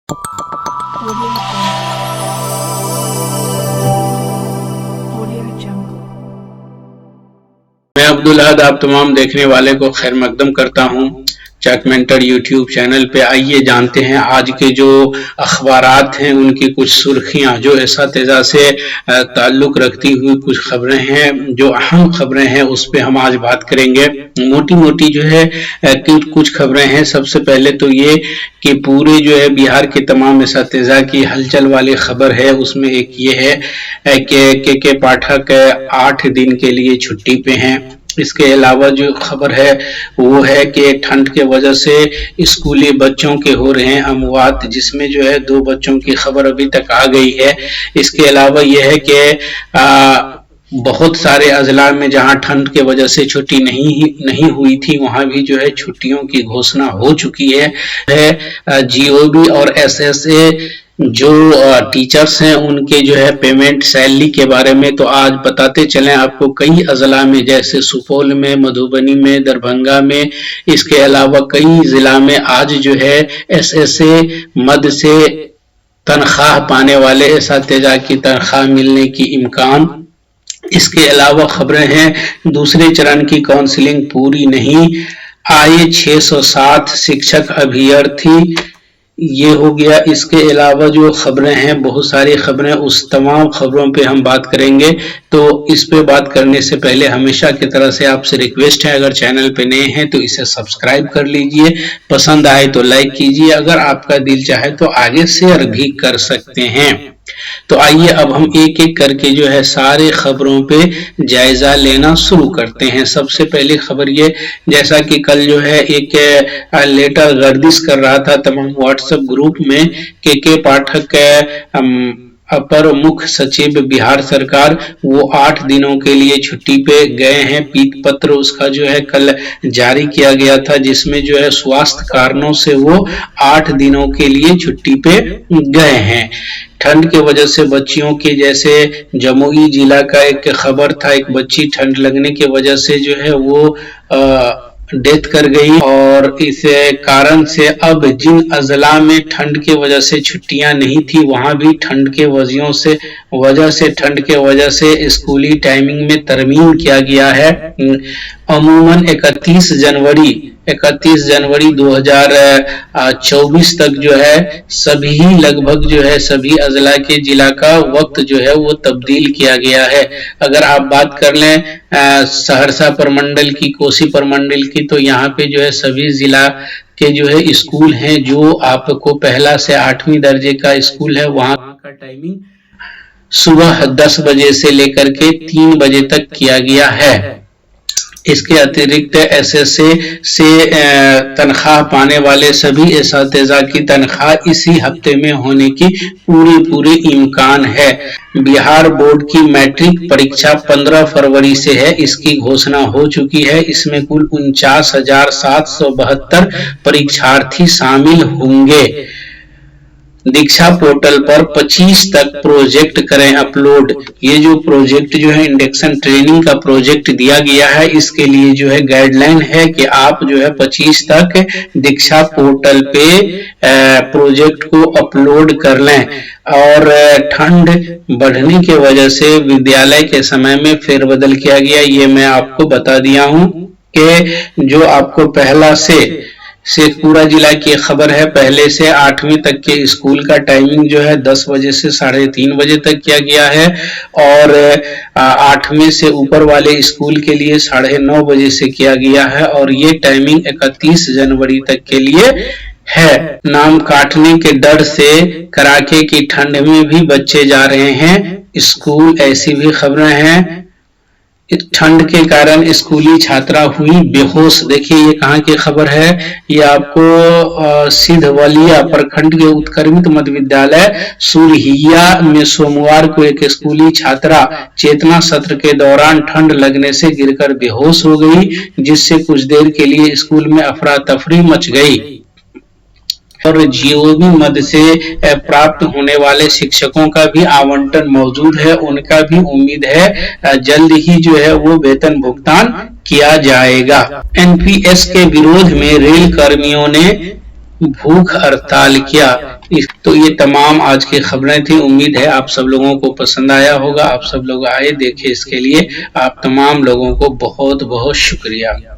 Audio Jungle. मैं अब्दुल अहद आप तमाम देखने वाले को खैर मकदम करता हूँ चक मेंटर यूट्यूब चैनल पे। आइए जानते हैं आज के जो अखबारात हैं उनकी कुछ सुर्खियां जो एसातिज़ा से ताल्लुक रखती हुई कुछ खबरें हैं, जो अहम खबरें हैं उस पे हम आज बात करेंगे। मोटी मोटी जो है कुछ खबरें हैं। सबसे पहले तो ये कि पूरे जो है बिहार के तमाम एसातिज़ा की हलचल वाली खबर है। उसमें एक ये है कि के पाठक 8 दिन के लिए छुट्टी पे हैं। इसके अलावा जो खबर है वो है कि ठंड के वजह से स्कूली बच्चों के हो रहे हैं अमवात, जिसमें जो है 2 बच्चों की खबर अभी तक आ गई है। इसके अलावा यह है कि बहुत सारे अजला में जहां ठंड के वजह से छुट्टी नहीं हुई थी वहां भी जो है छुट्टियों की घोषणा हो चुकी है। जीओबी और एसएसए जो टीचर्स हैं उनके जो है पेमेंट सैलरी के बारे में तो आज बताते चलें आपको। कई अजला में जैसे सुपौल में, मधुबनी में, दरभंगा में, इसके अलावा कई जिला में आज जो है एसएसए मद से तनख्वाह पाने वाले एसातिज़ा की तनख्वाह मिलने की इम्कान। इसके अलावा खबरें हैं दूसरे चरण की काउंसलिंग पूरी नहीं, आए 607 शिक्षक अभ्यर्थी, ये हो गया। इसके अलावा जो खबरें हैं बहुत सारी खबरें, उस तमाम खबरों पे हम बात करेंगे। तो इस पे बात करने से पहले हमेशा की तरह से आपसे रिक्वेस्ट है, अगर चैनल पे नए हैं तो इसे सब्सक्राइब कर लीजिए, पसंद आए तो लाइक कीजिए, अगर आपका दिल चाहे तो आगे शेयर भी कर सकते हैं। तो आइए अब हम एक एक करके जो है सारे खबरों पे जायजा लेना शुरू करते हैं। सबसे पहली खबर ये, जैसा कि कल जो है एक लेटर गर्दिश कर रहा था तमाम व्हाट्सएप ग्रुप में के पाठक अपर मुख्य सचिव बिहार सरकार वो 8 दिनों के लिए छुट्टी पे गए हैं। पीत पत्र उसका जो है कल जारी किया गया था, जिसमें जो है स्वास्थ्य कारणों से वो 8 दिनों के लिए छुट्टी पे गए हैं। ठंड के वजह से बच्चियों के, जैसे जमुई जिला का एक खबर था, एक बच्ची ठंड लगने के वजह से जो है वो डेथ कर गई। और इस कारण से अब जिन अजला में ठंड के वजह से छुट्टियां नहीं थी वहां भी ठंड के ठंड के वजह से स्कूली टाइमिंग में तरमीम किया गया है। अमूमन 31 जनवरी 2024 तक जो है सभी लगभग जो है सभी अजला के जिला का वक्त जो है वो तब्दील किया गया है। अगर आप बात कर लें सहरसा प्रमंडल की, कोसी प्रमंडल की, तो यहाँ पे जो है सभी जिला के जो है स्कूल हैं जो आपको पहला से 8वीं दर्जे का स्कूल है, वहाँ का टाइमिंग सुबह 10 बजे से लेकर के 3 बजे तक किया गया है। इसके अतिरिक्त एसएसए से तनख्वाह पाने वाले सभी एसातिज़ा की तनख्वाह इसी हफ्ते में होने की पूरी इम्कान है। बिहार बोर्ड की मैट्रिक परीक्षा 15 फरवरी से है, इसकी घोषणा हो चुकी है। इसमें कुल 49,772 परीक्षार्थी शामिल होंगे। दीक्षा पोर्टल पर 25 तक प्रोजेक्ट करें अपलोड। ये जो प्रोजेक्ट जो है इंडक्शन ट्रेनिंग का प्रोजेक्ट दिया गया है, इसके लिए जो है गाइडलाइन है कि आप जो है 25 तक दीक्षा पोर्टल पे प्रोजेक्ट को अपलोड कर लें। और ठंड बढ़ने के वजह से विद्यालय के समय में फेरबदल किया गया, ये मैं आपको बता दिया हूं कि जो आपको पहला से शेखपुरा जिला की खबर है, पहले से 8वीं तक के स्कूल का टाइमिंग जो है 10 बजे से 3:30 बजे तक किया गया है। और 8वीं से ऊपर वाले स्कूल के लिए 9:30 बजे से किया गया है। और ये टाइमिंग 31 जनवरी तक के लिए है। नाम काटने के डर से कड़ाके की ठंड में भी बच्चे जा रहे हैं स्कूल, ऐसी भी खबरें हैं। ठंड के कारण स्कूली छात्रा हुई बेहोश। देखिए ये कहाँ की खबर है, ये आपको सिधवलिया प्रखंड के उत्क्रमित मध्य विद्यालय सुरहिया में सोमवार को एक स्कूली छात्रा चेतना सत्र के दौरान ठंड लगने से गिरकर बेहोश हो गई, जिससे कुछ देर के लिए स्कूल में अफरा तफरी मच गई। और जीओबी मद से प्राप्त होने वाले शिक्षकों का भी आवंटन मौजूद है, उनका भी उम्मीद है जल्द ही जो है वो वेतन भुगतान किया जाएगा। एनपीएस के विरोध में रेल कर्मियों ने भूख हड़ताल किया। तो ये तमाम आज की खबरें थी। उम्मीद है आप सब लोगों को पसंद आया होगा। आप सब लोग आए देखे, इसके लिए आप तमाम लोगों को बहुत बहुत शुक्रिया।